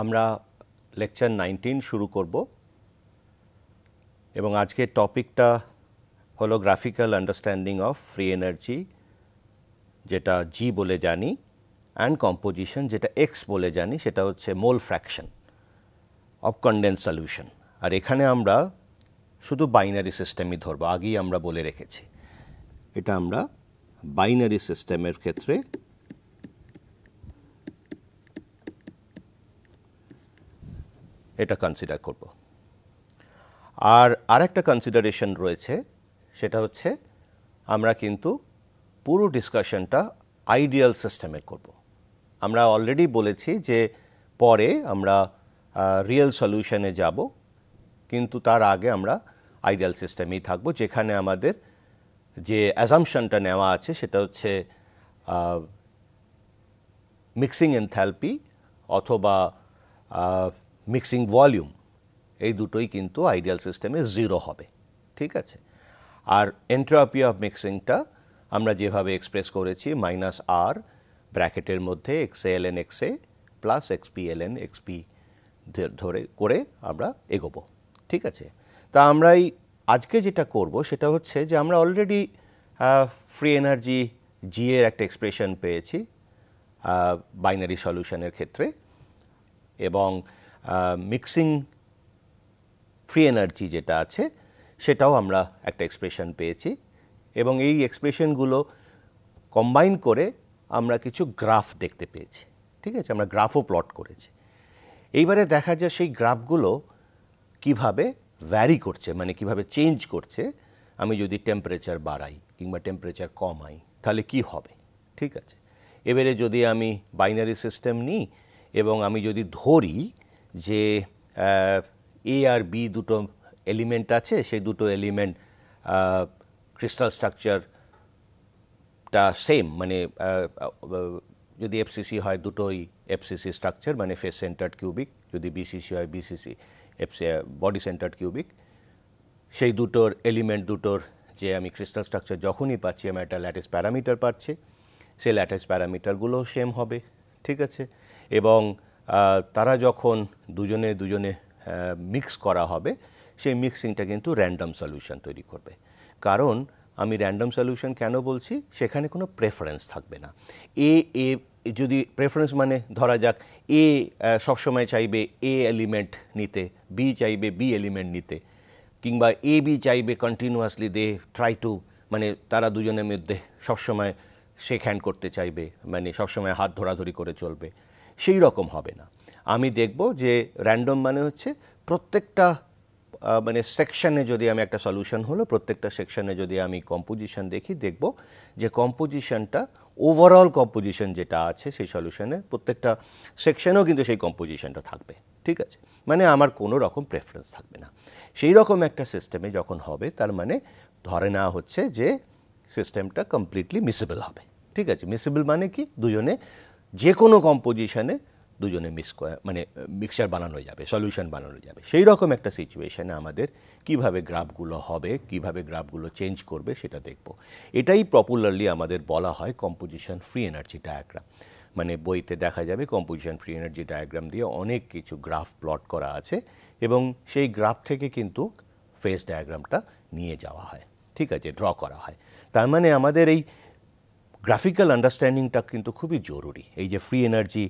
আমরা লেকচার 19 শুরু করব এবং আজকের টপিকটা হলো graphical understanding of free energy, যেটা জি বলে জানি, অ্যান্ড কম্পোজিশন, যেটা এক্স বলে জানি, সেটা হচ্ছে mole fraction of condense solution. আর এখানে আমরা শুধু বাইনারি সিস্টেমই ধরবো, আগেই আমরা বলে রেখেছি। এটা আমরা বাইনারি সিস্টেমের ক্ষেত্রে এটা কনসিডার করব। আর আরেকটা কনসিডারেশন রয়েছে, সেটা হচ্ছে আমরা কিন্তু পুরো ডিসকাশনটা আইডিয়াল সিস্টেমের করব। আমরা অলরেডি বলেছি যে পরে আমরা রিয়েল সলিউশনে যাব, কিন্তু তার আগে আমরা আইডিয়াল সিস্টেমেই থাকব, যেখানে আমাদের যে অ্যাজাম্পশনটা নেওয়া আছে সেটা হচ্ছে মিক্সিং এনথ্যালপি অথবা মিক্সিং ভলিউম, এই দুটোই কিন্তু আইডিয়াল সিস্টেমে জিরো হবে। ঠিক আছে। আর এন্ট্রপি অফ মিক্সিংটা আমরা যেভাবে এক্সপ্রেস করেছি -r ব্র্যাকেটের মধ্যে xAln xa plus xPln xp ধরে করে আমরা এগোবো। ঠিক আছে। তা আমরা আজকে যেটা করব সেটা হচ্ছে যে আমরা অলরেডি ফ্রি এনার্জি জি এর একটা এক্সপ্রেশন পেয়েছি বাইনারি সলিউশনের ক্ষেত্রে, এবং মিক্সিং ফ্রি এনার্জি যেটা আছে সেটাও আমরা একটা এক্সপ্রেশন পেয়েছি, এবং এই এক্সপ্রেশনগুলো কম্বাইন করে আমরা কিছু গ্রাফ দেখতে পেয়েছি। ঠিক আছে, আমরা গ্রাফও প্লট করেছি। এইবারে দেখা যায় সেই গ্রাফগুলো কিভাবে ভ্যারি করছে, মানে কিভাবে চেঞ্জ করছে। আমি যদি টেম্পারেচার বাড়াই কিংবা টেম্পারেচার কমাই তাহলে কি হবে। ঠিক আছে। এবারে যদি আমি বাইনারি সিস্টেম নিই এবং আমি যদি ধরি যে এ আর বি দুটো এলিমেন্ট আছে, সেই দুটো এলিমেন্ট ক্রিস্টাল স্ট্রাকচারটা সেম, মানে যদি এফসিসি হয় দুটোই এফসিসি স্ট্রাকচার, মানে ফেস সেন্টার্ড কিউবিক, যদি বিসিসি হয় বিসিসি বডি সেন্টার্ড কিউবিক, সেই দুটোর এলিমেন্ট দুটোর যে আমি ক্রিস্টাল স্ট্রাকচার যখনই পাচ্ছি আমি একটা ল্যাটিস প্যারামিটার পাচ্ছি, সেই ল্যাটিস প্যারামিটারগুলোও সেম হবে। ঠিক আছে। এবং তারা যখন দুজনে মিক্স করা হবে, সেই মিক্সিংটা কিন্তু র্যান্ডম সলিউশন তৈরি করবে। কারণ আমি র্যান্ডম সলিউশন কেন বলছি, সেখানে কোনো প্রেফারেন্স থাকবে না। এ যদি প্রেফারেন্স, মানে ধরা যাক এ সবসময় চাইবে এ এলিমেন্ট নিতে, বি চাইবে বি এলিমেন্ট নিতে, কিংবা এ বি চাইবে কন্টিনিউয়াসলি দে ট্রাই টু, মানে তারা দুজনের মধ্যে সবসময় শেক হ্যান্ড করতে চাইবে, মানে সবসময় হাত ধরাধরি করে চলবে, সেই রকম হবে না। আমি দেখব যে র্যান্ডম মানে হচ্ছে প্রত্যেকটা মানে সেকশনে যদি আমি একটা সলিউশন হলো, প্রত্যেকটা সেকশনে যদি আমি কম্পোজিশন দেখি, দেখব যে কম্পোজিশনটা ওভারঅল কম্পোজিশন যেটা আছে সেই সলিউশনের প্রত্যেকটা সেকশনেও কিন্তু সেই কম্পোজিশনটা থাকবে। ঠিক আছে। মানে আমার কোনো রকম প্রেফারেন্স থাকবে না। সেই রকম একটা সিস্টেমে যখন হবে, তার মানে ধরে নেওয়া হচ্ছে যে সিস্টেমটা কমপ্লিটলি মিসেবল হবে। ঠিক আছে। মিসেবল মানে কি, দুজনে যে কোনো কম্পোজিশনে দুজনে মানে মিক্সচার বানানো যাবে, সলিউশন বানানো যাবে। সেই রকম একটা সিচুয়েশনে আমাদের কিভাবে গ্রাফগুলো হবে, কিভাবে গ্রাফগুলো চেঞ্জ করবে সেটা দেখব। এটাই পপুলারলি আমাদের বলা হয় কম্পোজিশন ফ্রি এনার্জি ডায়াগ্রাম। মানে বইতে দেখা যাবে কম্পোজিশন ফ্রি এনার্জি ডায়াগ্রাম দিয়ে অনেক কিছু গ্রাফ প্লট করা আছে, এবং সেই গ্রাফ থেকে কিন্তু ফেজ ডায়াগ্রামটা নিয়ে যাওয়া হয়। ঠিক আছে, ড্র করা হয়। তার মানে আমাদের এই গ্রাফিক্যাল আন্ডারস্ট্যান্ডিংটা কিন্তু খুবই জরুরি। এই যে ফ্রি এনার্জি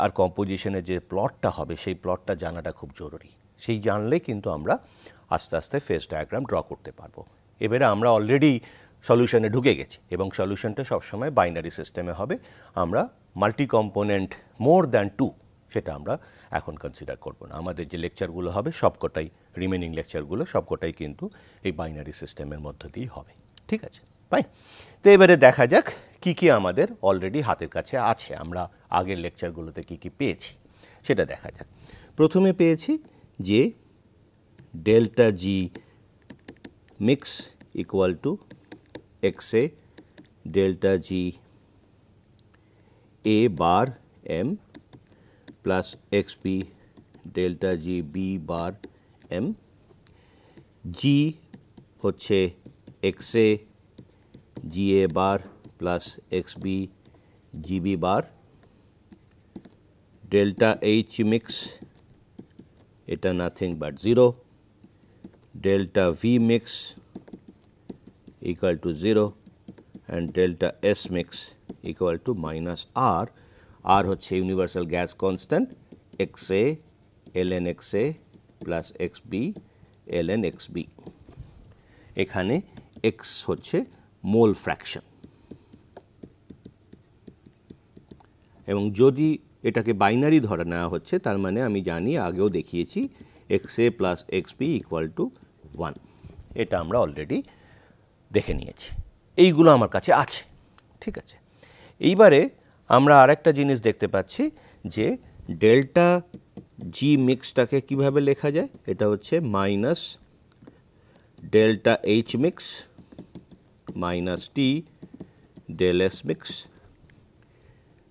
আর কম্পোজিশনের যে প্লটটা হবে, সেই প্লটটা জানাটা খুব জরুরি। সেই জানলে কিন্তু আমরা আস্তে আস্তে ফেজ ডায়াগ্রাম ড্র করতে পারবো। এবারে আমরা অলরেডি সলিউশনে ঢুকে গেছি, এবং সলিউশনটা সবসময় বাইনারি সিস্টেমে হবে। আমরা মাল্টি কম্পোনেন্ট মোর দ্যান 2 সেটা আমরা এখন কনসিডার করব না। আমাদের যে লেকচারগুলো হবে সবকটাই, রিমেনিং লেকচারগুলো সবকটাই কিন্তু এই বাইনারি সিস্টেমের মধ্য দিয়েই হবে। ঠিক আছে, ফাইন। তো এবারে দেখা যাক কি কি আমাদের অলরেডি হাতের কাছে আছে, আমরা আগের লেকচারগুলোতে কি কি পেয়েছি সেটা দেখা যাক। প্রথমে পেয়েছি যে delta G mix equal two XA delta G A bar M plus XB delta G B bar M। জি হচ্ছে XA GA বার প্লাস XB GB বার delta H mix এটা nothing but 0, delta V mix equal to 0 and delta S mix equal to minus R. R হচ্ছে universal gas constant XA ln XA plus XB ln XB, এখানে X হচ্ছে mole fraction. এবং যদি এটাকে binary ধরে নেওয়া হচ্ছে তার মানে আমি জানি, আগেও দেখিয়েছি, XA plus XB equal to 1, এটা আমরা অলরেডি দেখে নিয়েছি, এইগুলো আমার কাছে আছে। ঠিক আছে, এইবারে আমরা আরেকটা জিনিস দেখতে পাচ্ছি যে ডেল্টা জি মিক্সটাকে কিভাবে লেখা যায়, এটা হচ্ছে minus delta H mix minus T del S mix.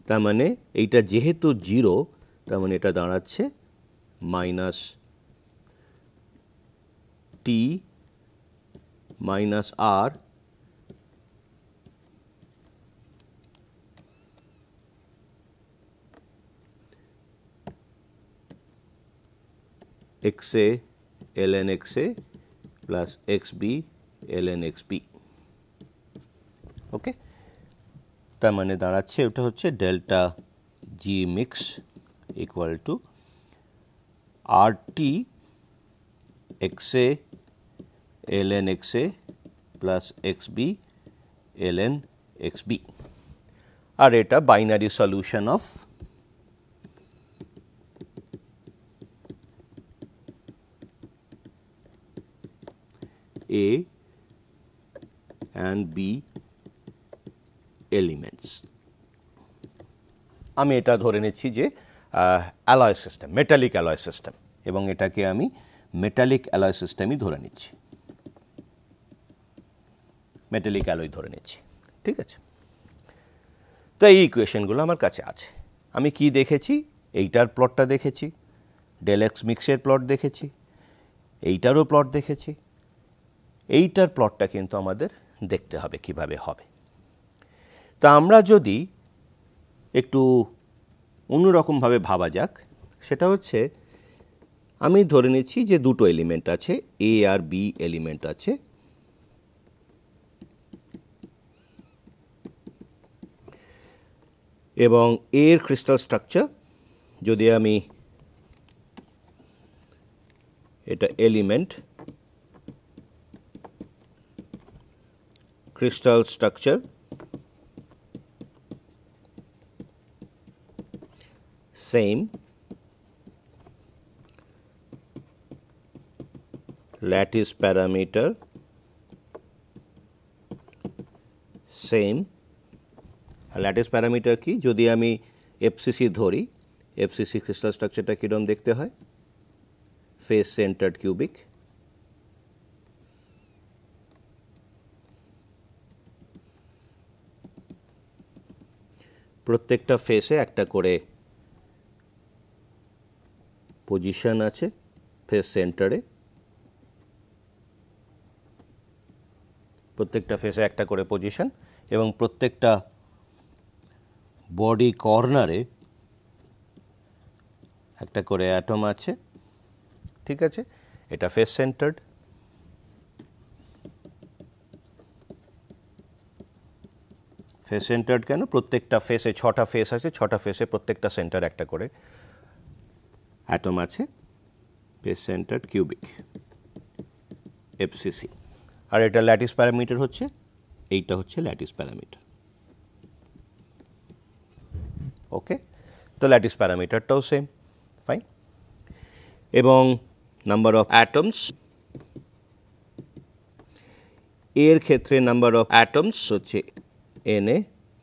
তার মানে এইটা যেহেতু 0, তার মানে এটা দাঁড়াচ্ছে minus T minus R XA ln XA plus XB ln XB। Okay, তার মানে দাঁড়াচ্ছে ওটা হচ্ছে delta G mix equal to RT XA ln XA plus XB ln XB, আর এটা binary solution of A and B elements. আমি এটা ধরে নিচ্ছি যে alloy system, metallic alloy system, এবং এটাকে আমি মেটালিক অ্যালয় সিস্টেমই ধরে নিচ্ছি, মেটালিক অ্যালয় ধরে নিচ্ছি। ঠিক আছে, তো এই ইকুয়েশনগুলো আমার কাছে আছে। আমি কি দেখেছি, এইটার প্লটটা দেখেছি, ডেল এক্স মিক্সের প্লট দেখেছি, এইটারও প্লট দেখেছি, এইটার প্লটটা কিন্তু আমাদের দেখতে হবে কিভাবে হবে। তা আমরা যদি একটু অন্যরকমভাবে ভাবা যাক, সেটা হচ্ছে আমি ধরে নিচ্ছি যে দুটো এলিমেন্ট আছে, এ আর বি এলিমেন্ট আছে, এবং এর ক্রিস্টাল স্ট্রাকচার যদি আমি এটা element crystal structure same, lattice parameter same। Lattice parameter কি, যদি আমি এফসিসি ধরি, এফসিসি ক্রিস্টাল স্ট্রাকচারটা কীরকম দেখতে হয়, ফেস সেন্টার্ড কিউবিক, প্রত্যেকটা ফেসে একটা করে পজিশন আছে ফেস সেন্টারে, প্রত্যেকটা ফেসে একটা করে পজিশন, এবং প্রত্যেকটা বডি কর্নারে একটা করে অ্যাটম আছে। ঠিক আছে, এটা ফেস সেন্টার্ড। ফেস সেন্টার্ড কেন, প্রত্যেকটা ফেসে 6টা ফেস আছে, 6টা ফেসে প্রত্যেকটা সেন্টার একটা করে অ্যাটম আছে, ফেস সেন্টার্ড কিউবিক এফসিসি। আর এটা ল্যাটিস প্যারামিটার হচ্ছে, এইটা হচ্ছে ল্যাটিস প্যারামিটার। ওকে, তো ল্যাটিস প্যারামিটারটাও সেম, ফাইন। এবং নাম্বার অফ অ্যাটমস, এর ক্ষেত্রে নাম্বার অফ অ্যাটমস হচ্ছে Na,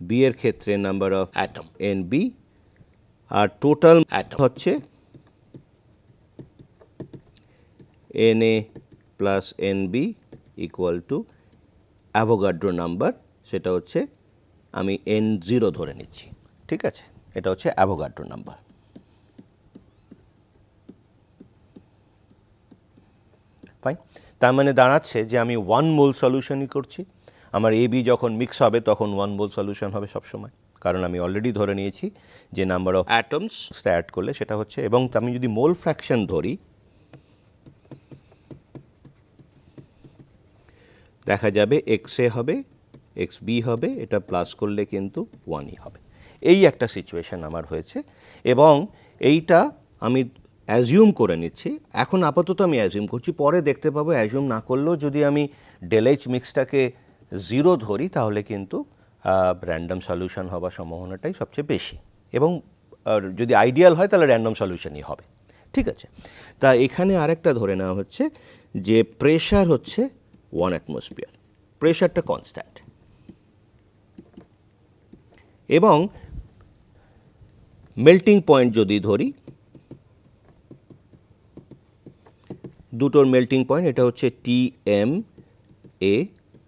বি এর ক্ষেত্রে নাম্বার অফ অ্যাটম Nb, আর টোটাল অ্যাটম হচ্ছে Na plus Nb equal to Avogadro number, সেটা হচ্ছে আমি N0 ধরে নিচ্ছি। ঠিক আছে, এটা হচ্ছে অ্যাভোগাড্রো নাম্বার। ফাইন, তার মানে দাঁড়াচ্ছে যে আমি 1 মোল সলিউশনই করছি। আমার এবি যখন মিক্স হবে তখন 1 মোল সলিউশন হবে সবসময়, কারণ আমি অলরেডি ধরে নিয়েছি যে নাম্বার অফ অ্যাটমস অ্যাড করলে সেটা হচ্ছে, এবং আমি যদি মোল ফ্র্যাকশন ধরি দেখা যাবে এক্সএ হবে, এক্স বি হবে, এটা প্লাস করলে কিন্তু 1ই হবে। এই একটা সিচুয়েশন আমার হয়েছে, এবং এইটা আমি অ্যাজিউম করে নিচ্ছি। এখন আপাতত আমি অ্যাজিউম করছি, পরে দেখতে পাবো অ্যাজিউম না করলেও যদি আমি ডেল এইচ মিক্সটাকে 0 ধরি তাহলে কিন্তু র্যান্ডম সলিউশন হওয়ার সম্ভাবনাটাই সবচেয়ে বেশি, এবং যদি আইডিয়াল হয় তাহলে র্যান্ডম সলিউশনই হবে। ঠিক আছে, তা এখানে আরেকটা ধরে নেওয়া হচ্ছে যে প্রেশার হচ্ছে 1 অ্যাটমসফিয়ার, প্রেশারটা কনস্ট্যান্ট, এবং মেল্টিং পয়েন্ট যদি ধরি, দুটোর মেল্টিং পয়েন্ট, এটা হচ্ছে TM A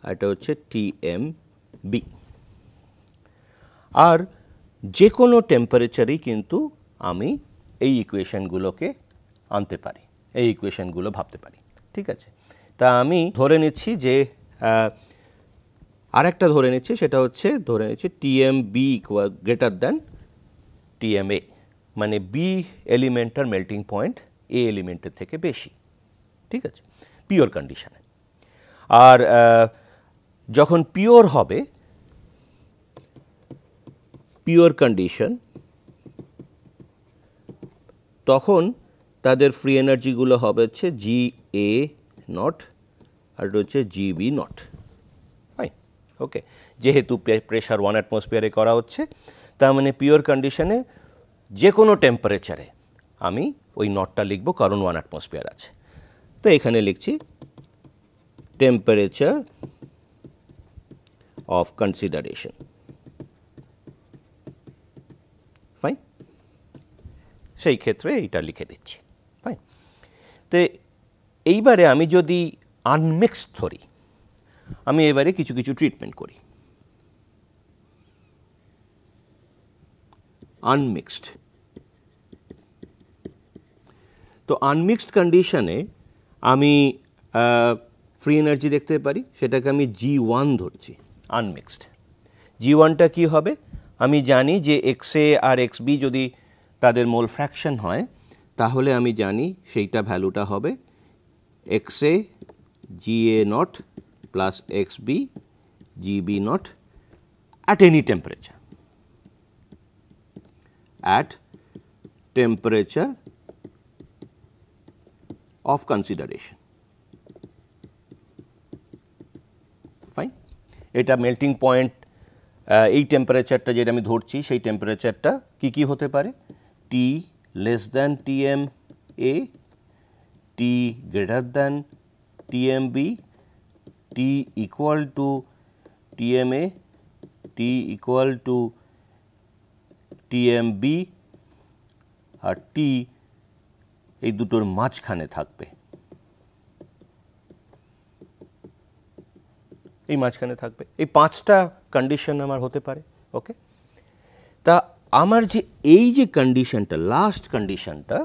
আর এটা হচ্ছে TM B। আর যে কোনো টেম্পারেচারেই কিন্তু আমি এই ইকুয়েশনগুলোকে আনতে পারি, এই ইকুয়েশনগুলো ভাবতে পারি। ঠিক আছে, তা আমি ধরে নিচ্ছি যে আরেকটা ধরে নিচ্ছি, সেটা হচ্ছে ধরে নিচ্ছি TMB গ্রেটার দ্যান TMA, মানে বি এলিমেন্টার মেল্টিং পয়েন্ট এ এলিমেন্টের থেকে বেশি। ঠিক আছে, পিওর কন্ডিশনে। আর যখন পিওর হবে, পিওর কন্ডিশন, তখন তাদের ফ্রি এনার্জিগুলো হবে হচ্ছে GA0 আর এটা হচ্ছে GB0। ফাইন, ওকে। যেহেতু প্রেশার 1 অ্যাটমসফিয়ারে করা হচ্ছে, তার মানে পিওর কন্ডিশনে যে কোনো টেম্পারেচারে আমি ওই নটটা লিখব, কারণ 1 অ্যাটমসফিয়ার আছে। তো এখানে লিখছি টেম্পারেচার অফ কনসিডারেশন। ফাইন, সেই ক্ষেত্রে এইটা লিখে দিচ্ছি। ফাইন, তো এইবারে আমি যদি আনমিক্সড ধরি, আমি এবারে কিছু কিছু ট্রিটমেন্ট করি। আনমিক্সড, তো আনমিক্সড কন্ডিশনে আমি ফ্রি এনার্জি দেখতে পারি, সেটাকে আমি G1 ধরছি। আনমিক্সড G1টা কি হবে? আমি জানি যে XA আর XB যদি তাদের মোল ফ্র্যাকশন হয়, তাহলে আমি জানি সেইটা ভ্যালুটা হবে XA GA0 plus XB GB0 at any temperature, at temperature of consideration. Fine, এটা মেল্টিং পয়েন্ট, এই টেম্পারেচারটা যেটা আমি ধরছি সেই টেম্পারেচারটা কি কি হতে পারে? T less than TMA, T greater than TMB, T equal to TMA, T equal to TMB, R T এই দুটোর মাঝখানে থাকবে, এই মাঝখানে থাকবে। এই 5টা কন্ডিশন আমার হতে পারে। ওকে, তা আমার যে এই যে কন্ডিশনটা, লাস্ট কন্ডিশনটা,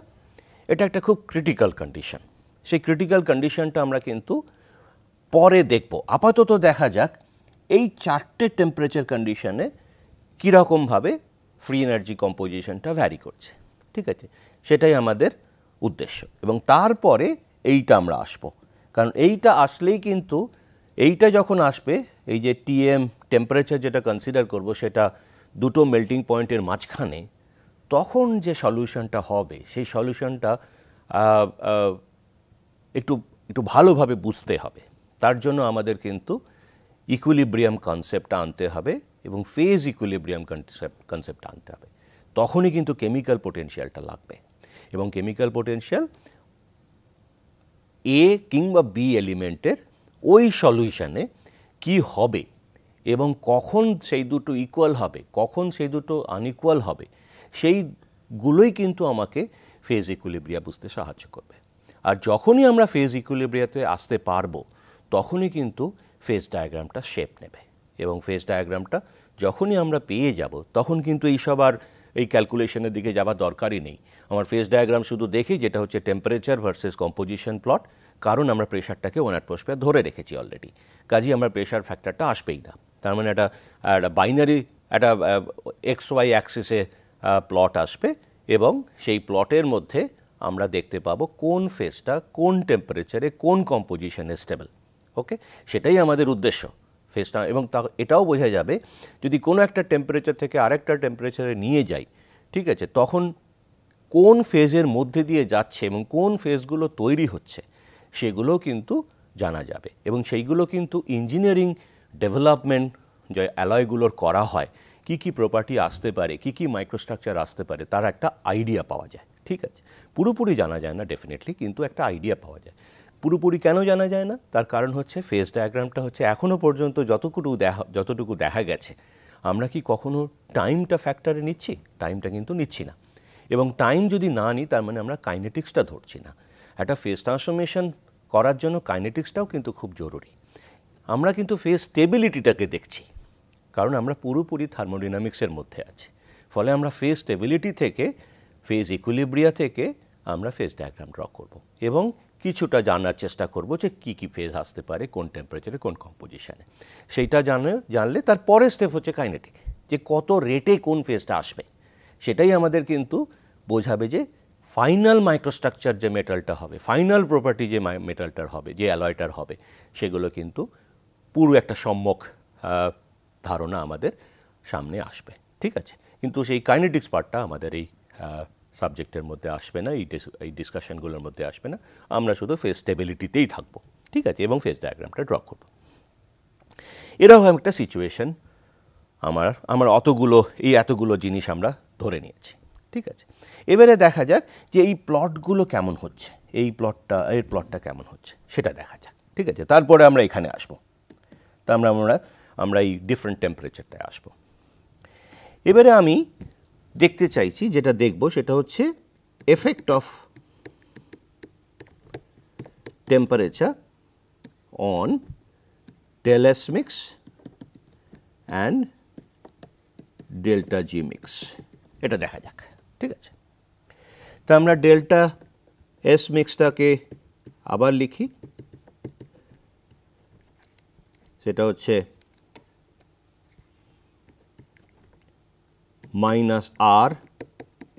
এটা একটা খুব ক্রিটিক্যাল কন্ডিশন। সেই ক্রিটিক্যাল কন্ডিশনটা আমরা কিন্তু পরে দেখব। আপাতত দেখা যাক এই 4টে টেম্পারেচার কন্ডিশনে কীরকমভাবে ফ্রি এনার্জি কম্পোজিশনটা ভ্যারি করছে। ঠিক আছে, সেটাই আমাদের উদ্দেশ্য, এবং তারপরে এইটা আমরা আসব, কারণ এইটা আসলেই কিন্তু, এইটা যখন আসবে, এই যে TM টেম্পারেচার যেটা কনসিডার করব সেটা দুটো মেল্টিং পয়েন্টের মাঝখানে, তখন যে সলিউশনটা হবে সেই সলিউশনটা একটু একটু ভালোভাবে বুঝতে হবে। তার জন্য আমাদের কিন্তু ইকুইলিব্রিয়াম কনসেপ্টটা আনতে হবে এবং ফেজ ইকুইলিব্রিয়াম কনসেপ্টটা আনতে হবে। তখনই কিন্তু কেমিক্যাল পোটেনশিয়ালটা লাগবে, এবং কেমিক্যাল পোটেনশিয়াল A কিংবা B এলিমেন্টের ওই সলিউশনে কি হবে এবং কখন সেই দুটো ইকুয়াল হবে, কখন সেই দুটো আনইকুয়াল হবে, সেইগুলোই কিন্তু আমাকে ফেজ ইকুইলিব্রিয়া বুঝতে সাহায্য করবে। আর যখনই আমরা ফেজ ইকুইলিব্রিয়াতে আসতে পারবো, তখনই কিন্তু ফেজ ডায়াগ্রামটা শেপ নেবে, এবং ফেজ ডায়াগ্রামটা যখনই আমরা পেয়ে যাব, তখন কিন্তু এইসব আর এই ক্যালকুলেশনের দিকে যাবার দরকারই নেই। আমার ফেজ ডায়াগ্রাম শুধু দেখি, যেটা হচ্ছে টেম্পারেচার ভার্সেস কম্পোজিশন প্লট, কারণ আমরা প্রেশারটাকে 1 অ্যাটমসফিয়ার ধরে রেখেছি অলরেডি, কাজেই আমরা প্রেশার ফ্যাক্টরটা আসবেই না। তার মানে একটা বাইনারি একটা এক্স ওয়াই অ্যাক্সিসে প্লট আসবে এবং সেই প্লটের মধ্যে আমরা দেখতে পাবো কোন ফেজটা কোন টেম্পারেচারে কোন কম্পোজিশনে স্টেবল। ওকে, সেটাই আমাদের উদ্দেশ্য ফেজটা। এবং এটাও বোঝা যাবে যদি কোনো একটা টেম্পারেচার থেকে আরেকটা টেম্পারেচারে নিয়ে যাই, ঠিক আছে, তখন কোন ফেজের মধ্যে দিয়ে যাচ্ছে এবং কোন ফেজগুলো তৈরি হচ্ছে সেগুলোও কিন্তু জানা যাবে। এবং সেইগুলো কিন্তু ইঞ্জিনিয়ারিং ডেভেলপমেন্ট যে অ্যালয়গুলোর করা হয়, কি কি প্রপার্টি আসতে পারে, কি কি মাইক্রোস্ট্রাকচার আসতে পারে, তার একটা আইডিয়া পাওয়া যায়। ঠিক আছে, পুরোপুরি জানা যায় না ডেফিনেটলি, কিন্তু একটা আইডিয়া পাওয়া যায়। পুরোপুরি কেন জানা যায় না? তার কারণ হচ্ছে ফেজ ডায়াগ্রামটা হচ্ছে এখনও পর্যন্ত যতটুকু দেখা গেছে, আমরা কি কখনো টাইমটা ফ্যাক্টরে নিচ্ছি? টাইমটা কিন্তু নিচ্ছি না। এবং টাইম যদি না নিই তার মানে আমরা কাইনেটিক্সটা ধরছি না। একটা ফেজ ট্রান্সফরমেশন করার জন্য কাইনেটিক্সটাও কিন্তু খুব জরুরি। আমরা কিন্তু ফেজ স্টেবিলিটিটাকে দেখছি, কারণ আমরা পুরোপুরি থার্মোডিনামিক্সের মধ্যে আছি। ফলে আমরা ফেজ স্টেবিলিটি থেকে, ফেজ ইকুইলিব্রিয়া থেকে আমরা ফেজ ডায়াগ্রাম ড্র করব এবং কিছুটা জানার চেষ্টা করব যে কী কী ফেজ আসতে পারে কোন টেম্পারেচারে কোন কম্পোজিশানে। সেইটা জানলে তার পরের স্টেপ হচ্ছে কাইনেটিক, যে কত রেটে কোন ফেজটা আসবে। সেটাই আমাদের কিন্তু বোঝাবে যে ফাইনাল মাইক্রোস্ট্রাকচার যে মেটালটা হবে, ফাইনাল প্রপার্টি যে মেটালটার হবে, যে অ্যালয়টার হবে, সেগুলো কিন্তু পুরো একটা সম্যক ধারণা আমাদের সামনে আসবে। ঠিক আছে, কিন্তু সেই কাইনেটিক্স পার্টটা আমাদের এই সাবজেক্টের মধ্যে আসবে না, এই ডিসকাশনগুলোর মধ্যে আসবে না। আমরা শুধু ফেজ স্টেবিলিটিতেই থাকবো, ঠিক আছে, এবং ফেজ ডায়াগ্রামটা ড্র করব। এরকম একটা সিচুয়েশন আমার এতগুলো জিনিস আমরা ধরে নিয়েছি। ঠিক আছে, এবারে দেখা যাক যে এই প্লটগুলো কেমন হচ্ছে, এর প্লটটা কেমন হচ্ছে সেটা দেখা যাক। ঠিক আছে, তারপরে আমরা এখানে আসবো। তা আমরা এই ডিফারেন্ট টেম্পারেচারটায় আসবো। এবারে আমি দেখতে চাইছি, যেটা দেখব সেটা হচ্ছে effect of temperature on del S mix and delta G mix, এটা দেখা যাক। ঠিক আছে, তা আমরা ডেল্টা এস মিক্সটাকে আবার লিখি, সেটা হচ্ছে minus R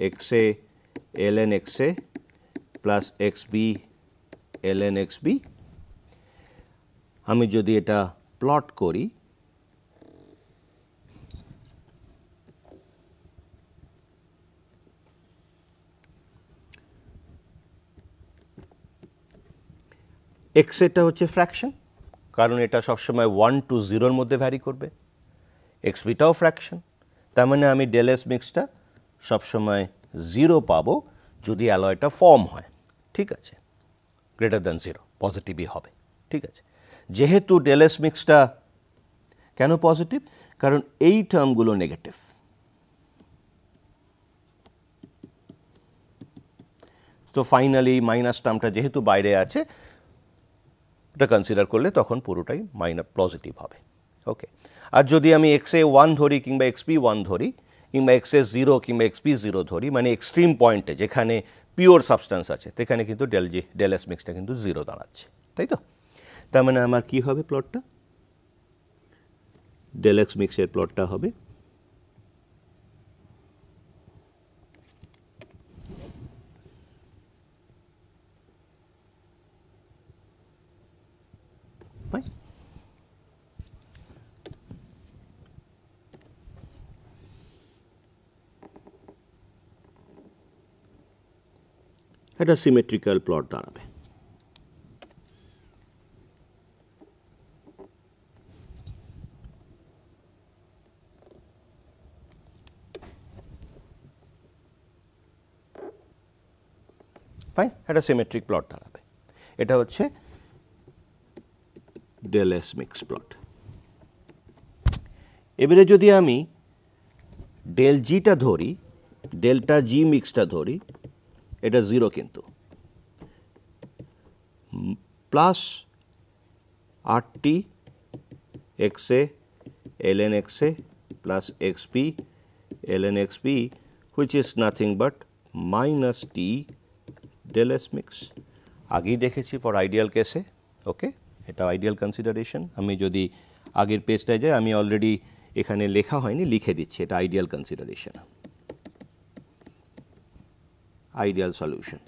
X A L N X A plus X B L N X B. আমি যদি এটা প্লট করি, এক্স এটা হচ্ছে ফ্র্যাকশন, কারণ এটা সবসময় 1 to 0 মধ্যে ভ্যারি করবে। এক্স বিটাও ফ্র্যাকশন, তার মানে আমি ডেল এস মিক্সটা সবসময় 0 পাবো যদি অ্যালয়টা ফর্ম হয়। ঠিক আছে, গ্রেটার দ্যান 0 পজিটিভই হবে। ঠিক আছে, যেহেতু ডেল এস মিক্সটা কেন পজিটিভ, কারণ এই টার্মগুলো নেগেটিভ। তো ফাইনালি মাইনাস টার্মটা যেহেতু বাইরে আছে, এটা কনসিডার করলে তখন পুরোটাই পজিটিভ হবে। ওকে, আর যদি আমি এক্স এ 1 ধরি কিংবা এক্স পি 1 ধরি কিংবা এক্স এ 0 কিংবা এক্স পি 0 ধরি, মানে এক্সট্রিম পয়েন্টে যেখানে পিওর সাবস্টেন্স আছে, সেখানে কিন্তু ডেল এস মিক্সটা কিন্তু 0 দাঁড়াচ্ছে, তাই তো? তার মানে আমার কি হবে প্লটটা? ডেল এক্স মিক্সের প্লটটা হবে একটা সিমেট্রিক্যাল প্লট দাঁড়াবে। ফাইন, একটা সিমেট্রিক প্লট দাঁড়াবে। এটা হচ্ছে ডেল এস মিক্স প্লট। এবারে যদি আমি ডেল জিটা ধরি, ডেল্টা জি মিক্সটা ধরি, এটা 0 কিন্তু, প্লাস আর T X A L N X A plus X P L N X P, which is nothing but minus T del S mix. আগেই দেখেছি ফর আইডিয়াল কেসে। ওকে, এটা আইডিয়াল কনসিডারেশন। আমি যদি আগের পেজটায় যাই, আমি অলরেডি এখানে লেখা হয়নি, লিখে দিচ্ছি, এটা ideal consideration, ideal solution.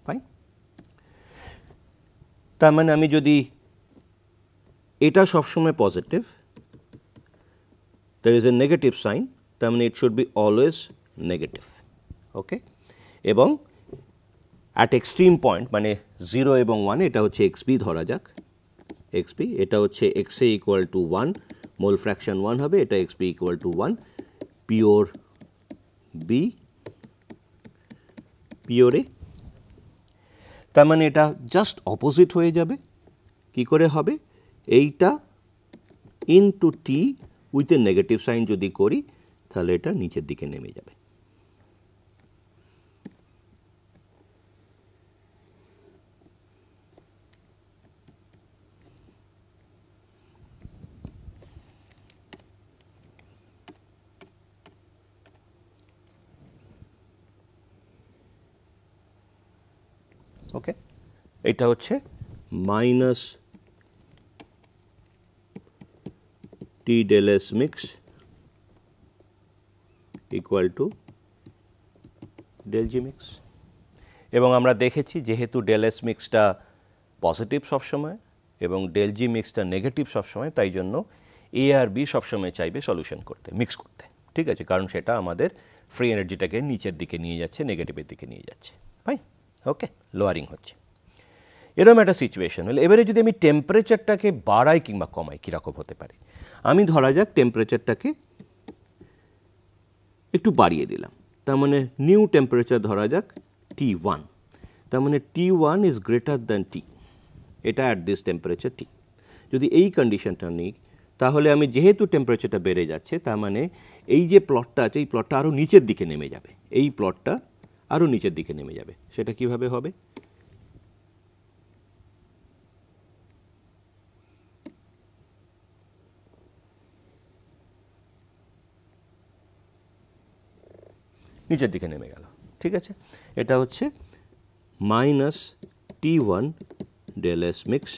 Fine. তার মানে আমি যদি এটা সবসময় positive, there is a negative sign, তার মানে it should be always negative, ওকে। এবং at extreme point মানে 0 এবং 1, এটা হচ্ছে xb ধরা যাক, xb, এটা হচ্ছে xa equal to 1, mole fraction 1 হবে, এটা xb equal to 1, pure b, pure a। তার মানে এটা জাস্ট অপোজিট হয়ে যাবে। কি করে হবে? এইটা into T with a negative sign যদি করি তাহলে এটা নিচের দিকে নেমে যাবে। ওকে, এটা হচ্ছে minus T del S mix equal to del G mix. এবং আমরা দেখেছি যেহেতু ডেল এস মিক্সটা পজিটিভ সবসময় এবং ডেল জি মিক্সটা নেগেটিভ সবসময়, তাই জন্য এ আর বি সবসময় চাইবে সলিউশন করতে, মিক্স করতে, ঠিক আছে, কারণ সেটা আমাদের ফ্রি এনার্জিটাকে নিচের দিকে নিয়ে যাচ্ছে, নেগেটিভের দিকে নিয়ে যাচ্ছে। ফাইন, ওকে, লোয়ারিং হচ্ছে। এরকম একটা সিচুয়েশন হলে এবারে যদি আমি টেম্পারেচারটাকে বাড়াই কিংবা কমাই, কীরকম হতে পারে? আমি ধরা যাক টেম্পারেচারটাকে একটু বাড়িয়ে দিলাম, তার মানে নিউ টেম্পারেচার ধরা যাক T1, তার মানে T1 ইজ গ্রেটার দ্যান টি, এটা অ্যাট দিস টেম্পারেচার টি। যদি এই কন্ডিশনটা নিই তাহলে আমি যেহেতু টেম্পারেচারটা বেড়ে যাচ্ছে, তার মানে এই যে প্লটটা আছে এই প্লটটা আরও নিচের দিকে নেমে যাবে, এই প্লটটা আরও নিচের দিকে নেমে যাবে। সেটা কিভাবে হবে? নিচের দিকে নেমে গেল, ঠিক আছে। এটা হচ্ছে minus T1 del S mix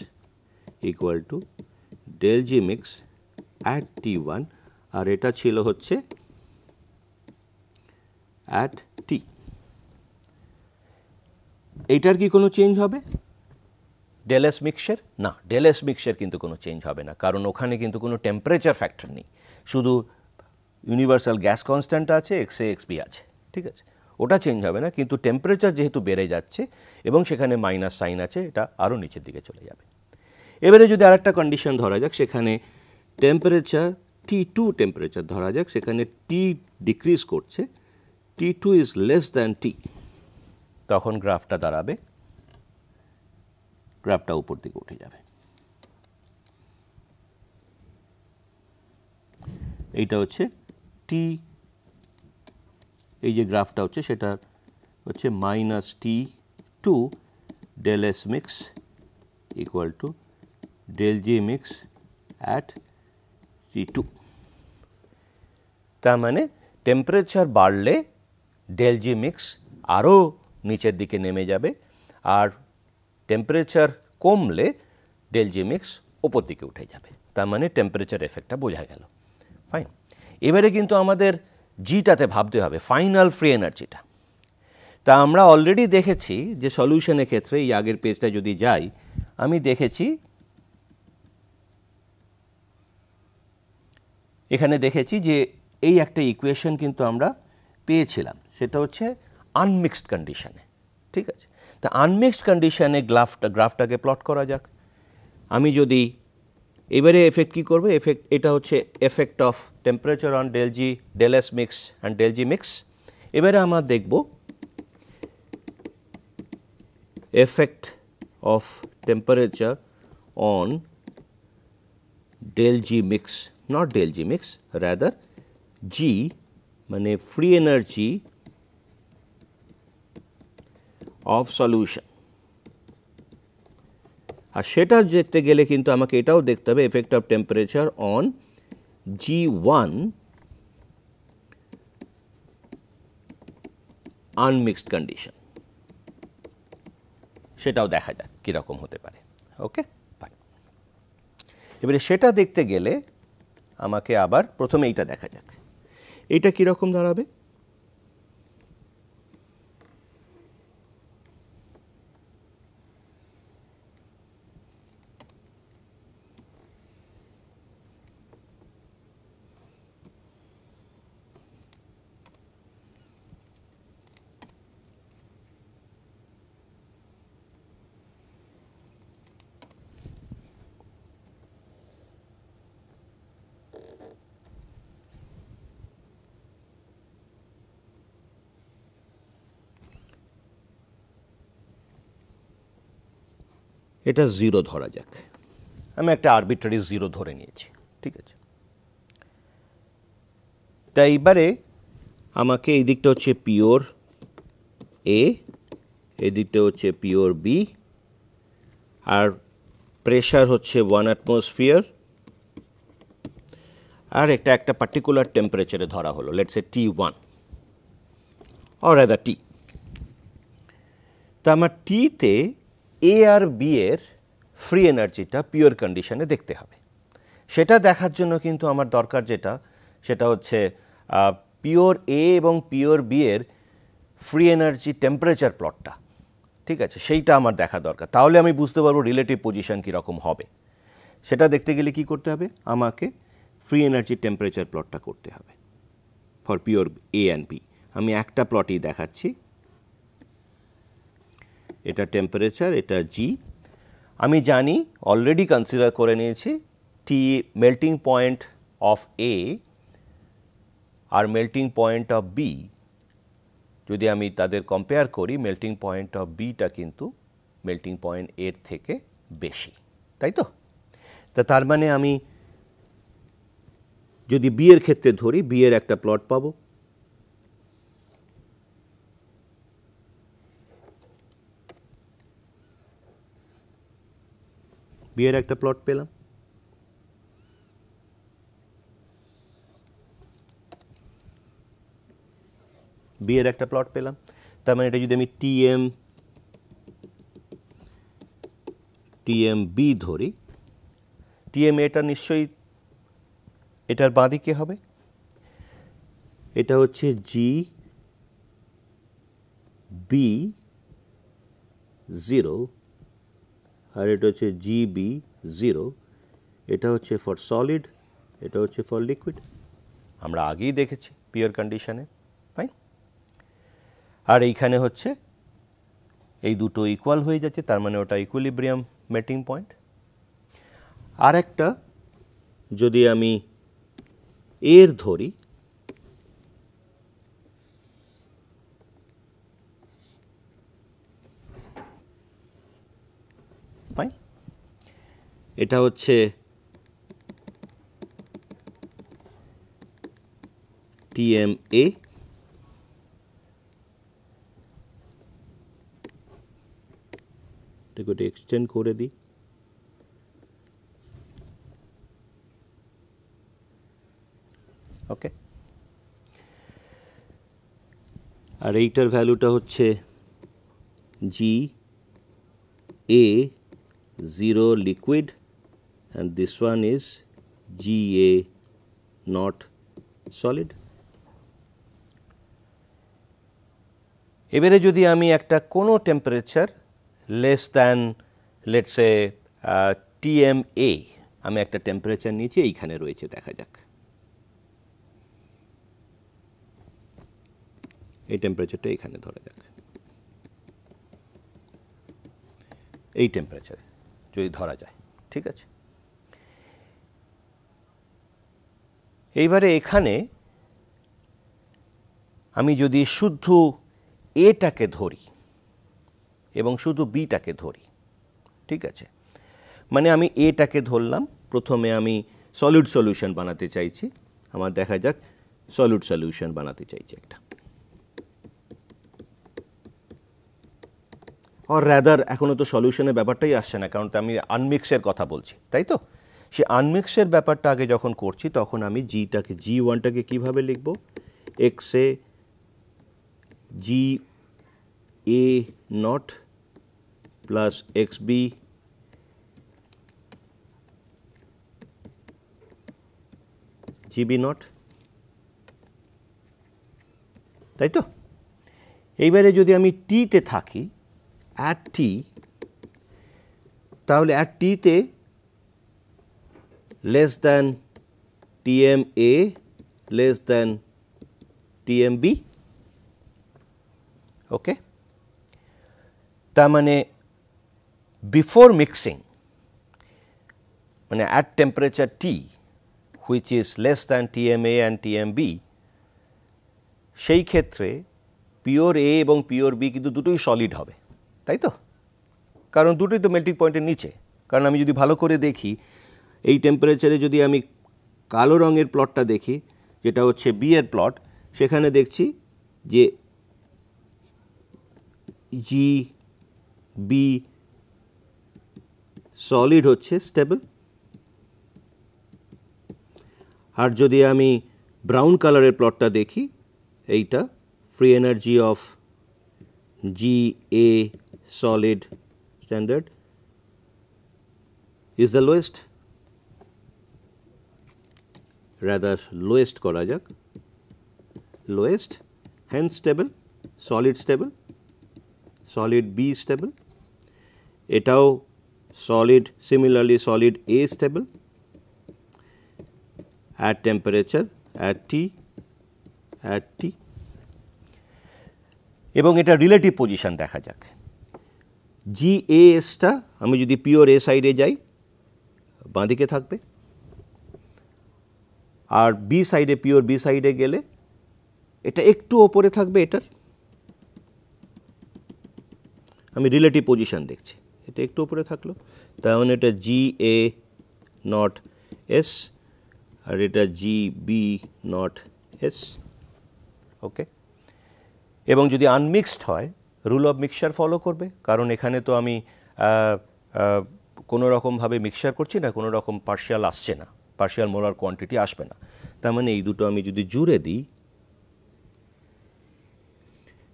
equal to del G mix at T1, আর এটা ছিল হচ্ছে অ্যাট টি। এইটার কি কোনো চেঞ্জ হবে ডেল এস মিক্সের? না, ডেল এস মিক্সের কিন্তু কোনো চেঞ্জ হবে না, কারণ ওখানে কিন্তু কোনো টেম্পারেচার ফ্যাক্টর নেই, শুধু ইউনিভার্সাল গ্যাস কনস্ট্যান্ট আছে, এক্স এ এক্স বি আছে, ঠিক আছে, ওটা চেঞ্জ হবে না। কিন্তু টেম্পারেচার যেহেতু বেড়ে যাচ্ছে এবং সেখানে মাইনাস সাইন আছে, এটা আরও নিচের দিকে চলে যাবে। এবারে যদি আরেকটা কন্ডিশন ধরা যাক, সেখানে টেম্পারেচার T2 টেম্পারেচার ধরা যাক, সেখানে টি ডিক্রিজ করছে, T2 ইজ লেস দ্যান টি, তখন গ্রাফটা দাঁড়াবে, গ্রাফটা উপর দিকে উঠে যাবে। এইটা হচ্ছে টি, এই যে গ্রাফটা হচ্ছে সেটা হচ্ছে minus T2 del S mix equal to del G mix at T2। তার মানে টেম্পারেচার বাড়লে ডেল জি মিক্স আরও নিচের দিকে নেমে যাবে, আর টেম্পারেচার কমলে ডেল জি মিক্স ওপর দিকে উঠে যাবে। তার মানে টেম্পারেচার এফেক্টটা বোঝা গেল। ফাইন, এবারে কিন্তু আমাদের জিটাতে ভাবতে হবে, ফাইনাল ফ্রি এনার্জিটা। তা আমরা অলরেডি দেখেছি যে সলিউশনের ক্ষেত্রে, এই আগের পেজটা যদি যাই, আমি দেখেছি এখানে দেখেছি যে এই একটা ইকুয়েশন কিন্তু আমরা পেয়েছিলাম, সেটা হচ্ছে আনমিক্সড কন্ডিশনে, ঠিক আছে। তা আনমিক্সড কন্ডিশনে গ্রাফটাকে প্লট করা যাক। আমি যদি এবারে এফেক্ট কী করবে, এফেক্ট এটা হচ্ছে effect of temperature on del G, del S mix and del G mix. এবারে আমরা দেখব effect of temperature on del G mix, not del G mix, rather G মানে free energy of solution। আর সেটা দেখতে গেলে কিন্তু আমাকে এটাও দেখতে হবে effect of temperature on G1 unmixed condition, সেটাও দেখা যাক কীরকম হতে পারে। ওকে, এবারে সেটা দেখতে গেলে আমাকে আবার প্রথমে এইটা দেখা যাক, এইটা কীরকম দাঁড়াবে। এটা 0 ধরা যাক, আমি একটা আরবিট্রারি 0 ধরে নিয়েছি, ঠিক আছে। তাই এইবারে আমাকে এই দিকটা হচ্ছে পিওর এ, এই দিকটা হচ্ছে পিওর বি, আর প্রেশার হচ্ছে 1 অ্যাটমসফিয়ার, আর একটা পার্টিকুলার টেম্পারেচারে ধরা হলো, let's say T1 or rather T. তো আমার টিতে এ আর বি এর ফ্রি এনার্জিটা পিওর কন্ডিশনে দেখতে হবে। সেটা দেখার জন্য কিন্তু আমার দরকার যেটা, সেটা হচ্ছে পিওর এ এবং পিওর বি এর ফ্রি এনার্জি টেম্পারেচার প্লটটা, ঠিক আছে, সেইটা আমার দেখা দরকার। তাহলে আমি বুঝতে পারবো রিলেটিভ পজিশন কীরকম হবে। সেটা দেখতে গেলে কি করতে হবে, আমাকে ফ্রি এনার্জি টেম্পারেচার প্লটটা করতে হবে for pure A and B. আমি একটা প্লটই দেখাচ্ছি, এটা টেম্পারেচার, এটা জি। আমি জানি, অলরেডি কনসিডার করে নিয়েছি, T melting point of A আর মেল্টিং পয়েন্ট অফ বি যদি আমি তাদের কম্পেয়ার করি, মেল্টিং পয়েন্ট অফ বিটা কিন্তু মেল্টিং পয়েন্ট এর থেকে বেশি, তাই তো? তার মানে আমি যদি বি এর ক্ষেত্রে ধরি, বি এর একটা প্লট পাবো, বি এর একটা প্লট পেলাম, বি এর একটা প্লট পেলাম। তার মানে এটা যদি আমি টিএম বি ধরি, টিএম এটা নিশ্চয়ই এটার বাঁদিকে হবে, এটা হচ্ছে জি বি 0 আর এটা হচ্ছে জি বি 0। এটা হচ্ছে ফর সলিড, এটা হচ্ছে ফর লিকুইড, আমরা আগেই দেখেছি পিওর কন্ডিশনে, ফাইন। আর এইখানে হচ্ছে এই দুটো ইকুয়াল হয়ে যাচ্ছে, তার মানে ওটা ইকুইলিব্রিয়াম মেল্টিং পয়েন্ট। আর একটা যদি আমি এর ধরি, ফাইন, এটা হচ্ছে টিএম এ, এটাকে এক্সটেন্ড করে দিই, ওকে। আর এইটার ভ্যালুটা হচ্ছে জি এ 0 liquid and this one is GA not solid. এবারে যদি আমি একটা কোনো temperature less than let's say TMA, আমি একটা টেম্পারেচার নিয়েছি, এইখানে রয়েছে, দেখা যাক এই টেম্পারেচারটা এখানে ধরা যাক, এই টেম্পারেচারে যদি ধরা যায়, ঠিক আছে। এইবারে এখানে আমি যদি শুধু এটাকে ধরি এবং শুধু বিটাকে ধরি, ঠিক আছে, মানে আমি এটাকে ধরলাম, প্রথমে আমি সলিড সলিউশন বানাতে চাইছি, আমার দেখা যাক সলিড সলিউশন বানাতে চাইছি একটা, আর রাদার এখনো তো সলিউশনের ব্যাপারটাই আসছে না, কারণ আমি আনমিক্সের কথা বলছি, তাই তো? সে আনমিক্সের ব্যাপারটা আগে যখন করছি, তখন আমি জিটাকে G1টাকে কীভাবে লিখব, X A G A not plus X B GB not, তাই তো? এইবারে যদি আমি টিতে থাকি, অ্যাট টি, তাহলে অ্যাট টিতে লেস দ্যান টিএম এ লেস দ্যান টিএম বি। ওকে, তার মানে বিফোর মিক্সিং, মানে at temperature T which is less than TMA and TMB, সেই ক্ষেত্রে পিওর এ এবং পিওর বি কিন্তু দুটোই সলিড হবে, তাই তো? কারণ দুটোই তো মেল্টিং পয়েন্টের নিচে। কারণ আমি যদি ভালো করে দেখি, এই টেম্পারেচারে যদি আমি কালো রঙের প্লটটা দেখি, যেটা হচ্ছে বি এর প্লট, সেখানে দেখছি যে জি বি সলিড হচ্ছে স্টেবল। আর যদি আমি ব্রাউন কালারের প্লটটা দেখি, এইটা free energy of G A solid standard is the lowest, rather lowest করা যাক, lowest, and stable, solid stable, solid B stable, এটাও solid, similarly solid A stable at temperature at T, এবং এটা রিলেটিভ পজিশন দেখা যাক। জি এ এসটা আমি যদি pure এ সাইডে যাই, বাঁদিকে থাকবে, আর বি সাইডে, পিওর বি সাইডে গেলে এটা একটু ওপরে থাকবে এটার। আমি রিলেটিভ পজিশন দেখছি, এটা একটু ওপরে থাকলো, তার মানে এটা জি এ নট এস, আর এটা জি বি নট এস। ওকে, এবং যদি আনমিক্সড হয়, রুল অফ মিক্সচার ফলো করবে, কারণ এখানে তো আমি কোনো রকমভাবে মিক্সচার করছি না, কোনো রকম পার্শিয়াল আসছে না, পার্শিয়াল মোলার কোয়ান্টিটি আসবে না। তার মানে এই দুটো আমি যদি জুড়ে দিই,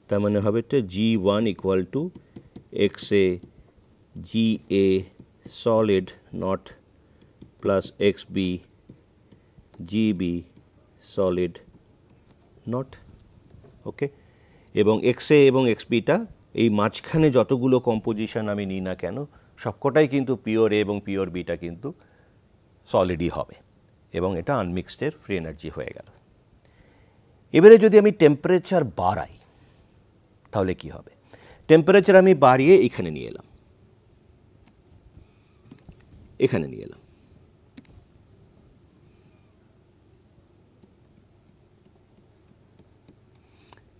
তার মানে হবে এটা G one equal to X A G A solid naught plus X B G B solid naught. Okay, এবং এক্স এ এবং এক্স বিটা এই মাঝখানে যতগুলো কম্পোজিশন আমি নিই না কেন, সবকটাই কিন্তু পিওর এ এবং পিওর বিটা কিন্তু সলিডই হবে, এবং এটা আনমিক্সডের ফ্রি এনার্জি হয়ে গেল। এবারে যদি আমি টেম্পারেচার বাড়াই, তাহলে কি হবে? টেম্পারেচার আমি বাড়িয়ে এখানে নিয়ে এলাম, এখানে নিয়ে এলাম,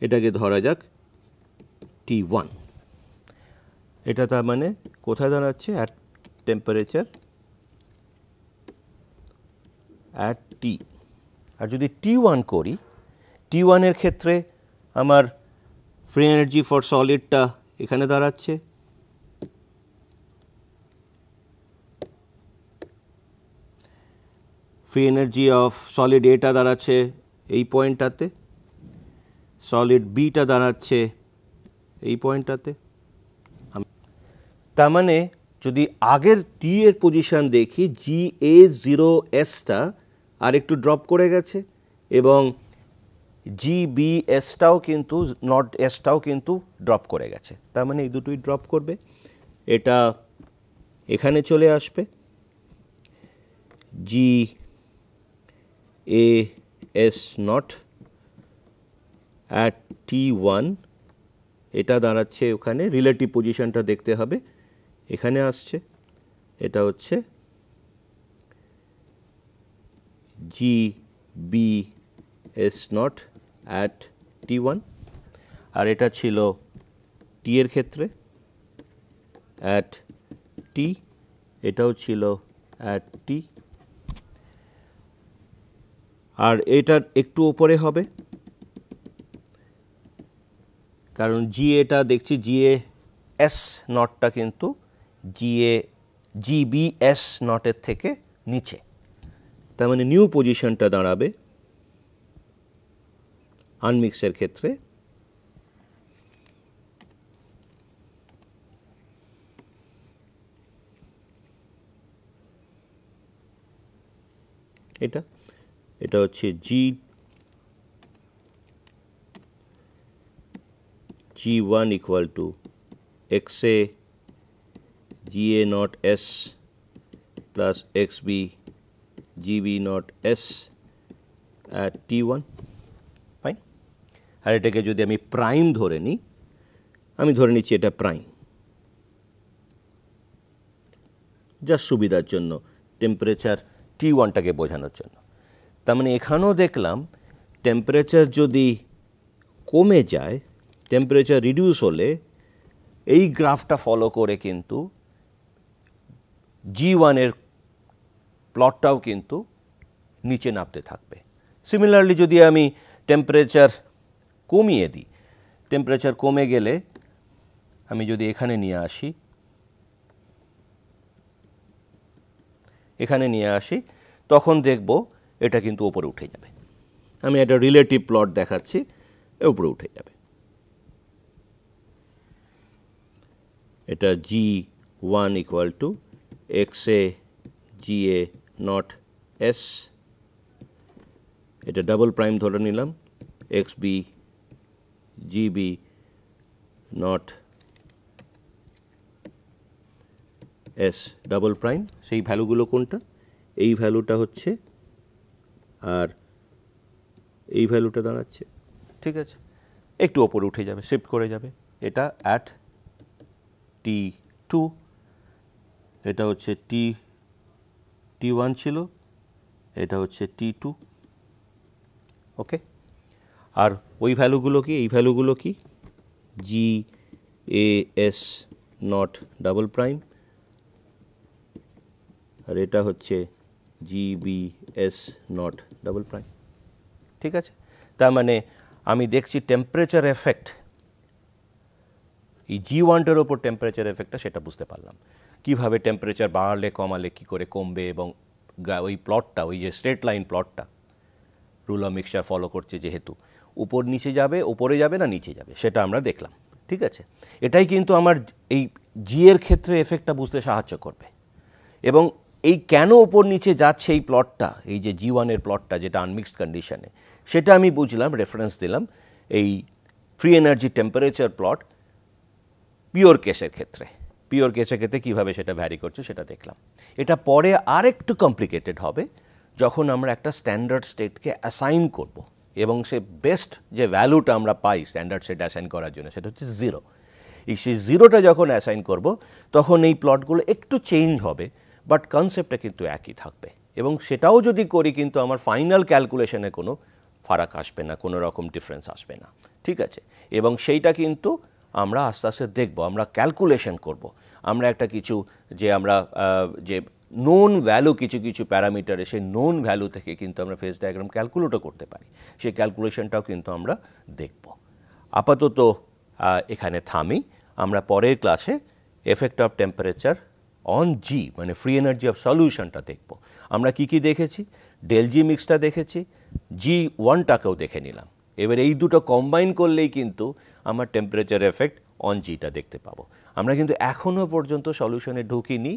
এটাকে ধরা যাক T1। এটা তার মানে কোথায় দাঁড়াচ্ছে? অ্যাট টেম্পারেচার অ্যাট টি। আর যদি T1 করি, T1 এর ক্ষেত্রে আমার ফ্রি এনার্জি ফর সলিডটা এখানে দাঁড়াচ্ছে, ফ্রি এনার্জি অফ সলিড এটা দাঁড়াচ্ছে এই পয়েন্টটাতে, সলিড বিটা দাঁড়াচ্ছে এই পয়েন্টটাতে। তার মানে যদি আগের টি এর পজিশন দেখি, জি এ জিরো এসটা আর একটু ড্রপ করে গেছে, এবং জি বি এসটাও কিন্তু, নট এসটাও কিন্তু ড্রপ করে গেছে। তার মানে এই দুটোই ড্রপ করবে, এটা এখানে চলে আসবে, G A S not at T1, এটা দাঁড়াচ্ছে ওখানে, রিলেটিভ পজিশনটা দেখতে হবে, এখানে আসছে, এটা হচ্ছে G B S not at T1, আর এটা ছিল টি এর ক্ষেত্রে অ্যাট টি, এটাও ছিল অ্যাট টি, আর এটার একটু ওপরে হবে, কারণ জি এটা দেখছি জি এ এস নটটা কিন্তু জি বি এস নটের থেকে নিচে, তার মানে নিউ পজিশনটা দাঁড়াবে আনমিক্সের ক্ষেত্রে এটা, এটা হচ্ছে G1 equal to XA GA naught S plus XB GB naught S at T1 fine. আর এটাকে যদি আমি প্রাইম ধরে নিই, আমি ধরে নিচ্ছি এটা প্রাইম, জাস্ট সুবিধার জন্য টেম্পারেচার T1টাকে বোঝানোর জন্য। তার মানে এখানেও দেখলাম টেম্পারেচার যদি কমে যায়, টেম্পারেচার রিডিউস হলে এই গ্রাফটা ফলো করে কিন্তু G1 এর প্লটটাও কিন্তু নিচে নামতে থাকবে। সিমিলারলি যদি আমি টেম্পারেচার কমিয়ে দিই, টেম্পারেচার কমে গেলে আমি যদি এখানে নিয়ে আসি, তখন দেখব এটা কিন্তু উপরে উঠে যাবে। আমি একটা রিলেটিভ প্লট দেখাচ্ছি, উপরে উঠে যাবে। এটা G1 equal to XA GA naught S, এটা ডাবল প্রাইম ধরে নিলাম, XB GB naught S double prime. সেই ভ্যালুগুলো কোনটা? এই ভ্যালুটা হচ্ছে, আর এই ভ্যালুটা দাঁড়াচ্ছে, ঠিক আছে, একটু ওপরে উঠে যাবে, শিফট করে যাবে। এটা অ্যাট T2, এটা হচ্ছে T1 ছিল, এটা হচ্ছে T2, ওকে। আর ওই ভ্যালুগুলো কি? এই ভ্যালুগুলো কি? GAS নট ডাবল প্রাইম, আর এটা হচ্ছে GBS নট ডাবল প্রাইম, ঠিক আছে। তার মানে আমি দেখছি টেম্পারেচার এফেক্ট, এই G1টার ওপর টেম্পারেচার এফেক্টটা সেটা বুঝতে পারলাম। কিভাবে টেম্পারেচার বাড়লে কমালে কি করে কমবে, এবং ওই প্লটটা, ওই যে স্ট্রেট লাইন প্লটটা রুল অফ মিক্সচার ফলো করছে, যেহেতু উপর নিচে যাবে, উপরে যাবে না নিচে যাবে, সেটা আমরা দেখলাম, ঠিক আছে। এটাই কিন্তু আমার এই জি এর ক্ষেত্রে এফেক্টটা বুঝতে সাহায্য করবে। এবং এই কেন ওপর নিচে যাচ্ছে এই প্লটটা, এই যে G1 এর প্লটটা যেটা আনমিক্সড কন্ডিশনে, সেটা আমি বুঝলাম, রেফারেন্স দিলাম এই free energy temperature plot pure কেসের ক্ষেত্রে। পিওর কেসের ক্ষেত্রে কীভাবে সেটা ভ্যারি করছে সেটা দেখলাম। এটা পরে আরেকটু কমপ্লিকেটেড হবে যখন আমরা একটা স্ট্যান্ডার্ড স্টেটকে অ্যাসাইন করব, এবং সে বেস্ট যে ভ্যালুটা আমরা পাই স্ট্যান্ডার্ড স্টেট অ্যাসাইন করার জন্য সেটা হচ্ছে 0। এই সেই 0টা যখন অ্যাসাইন করব, তখন এই প্লটগুলো একটু চেঞ্জ হবে, বাট কনসেপ্টটা কিন্তু একই থাকবে। এবং সেটাও যদি করি কিন্তু আমার ফাইনাল ক্যালকুলেশনে কোনো ফারাক আসবে না, কোনো রকম ডিফারেন্স আসবে না, ঠিক আছে। এবং সেইটা কিন্তু আমরা আস্তে আস্তে দেখব, আমরা ক্যালকুলেশন করব, আমরা একটা কিছু যে আমরা যে নোন ভ্যালু কিছু কিছু প্যারামিটারে, সেই নোন ভ্যালু থেকে কিন্তু আমরা ফেজ ডায়াগ্রাম ক্যালকুলেটও করতে পারি, সেই ক্যালকুলেশনটাও কিন্তু আমরা দেখব। আপাতত এখানে থামি, আমরা পরের ক্লাসে এফেক্ট অফ টেম্পারেচার অন জি মানে ফ্রি এনার্জি অফ সলিউশনটা দেখব। আমরা কি কি দেখেছি? ডেল জি মিক্সটা দেখেছি, G1টাকেও দেখে নিলাম। এবার এই দুটো কম্বাইন করলেই কিন্তু আমার টেম্পারেচার এফেক্ট অন জিটা দেখতে পাবো। আমরা কিন্তু এখনও পর্যন্ত সলিউশনে ঢুকিনি,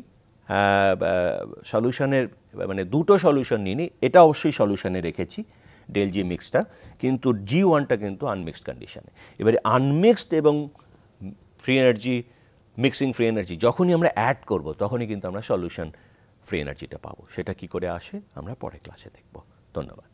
সলিউশনের মানে দুটো সলিউশন নিইনি, এটা অবশ্যই সলিউশনে রেখেছি ডেল জি মিক্সটা, কিন্তু G1টা কিন্তু আনমিক্সড কন্ডিশনে। এবারে আনমিক্সড এবং free energy, mixing free energy যখনই আমরা অ্যাড করব, তখনই কিন্তু আমরা সলিউশন ফ্রি এনার্জিটা পাবো। সেটা কি করে আসে আমরা পরের ক্লাসে দেখব। ধন্যবাদ।